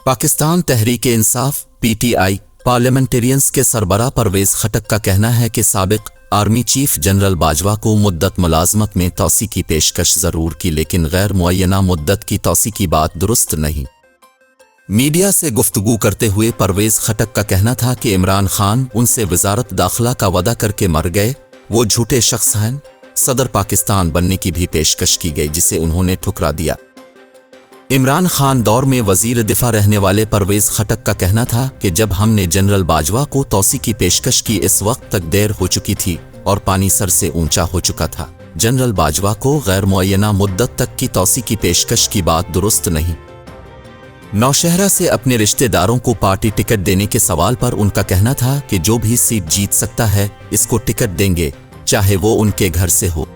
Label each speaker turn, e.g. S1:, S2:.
S1: Pakistan Tehreek Insaf (PTI) parliamentarians के सरबराह परवेज खटक का कहना है कि साबिक आर्मी चीफ जनरल बाजवा को मुद्दत मुलाजमत में तौसी की पेशकश ज़रूर की, लेकिन गैर मुअय्यना मुद्दत की तौसी की बात दुरुस्त नहीं। मीडिया से गुफ्तगू करते हुए परवेज खटक का कहना था कि इमरान खान उनसे वजारत दाखिला का वादा करके मर गए, वो झूठे शख्स हैं। सदर पाकिस्तान बनने की भी पेशकश की गई जिसे उन्होंने ठुकरा दिया। इमरान खान दौर में वजीर दिफा रहने वाले परवेज खटक का कहना था कि जब हमने जनरल बाजवा को तौसी की पेशकश की, इस वक्त तक देर हो चुकी थी और पानी सर से ऊंचा हो चुका था। जनरल बाजवा को गैर मुअय्यना मुद्दत तक की तौसी की पेशकश की बात दुरुस्त नहीं। नौशहरा से अपने रिश्तेदारों को पार्टी टिकट देने के सवाल पर उनका कहना था कि जो भी सीट जीत सकता है इसको टिकट देंगे, चाहे वो उनके घर से हो।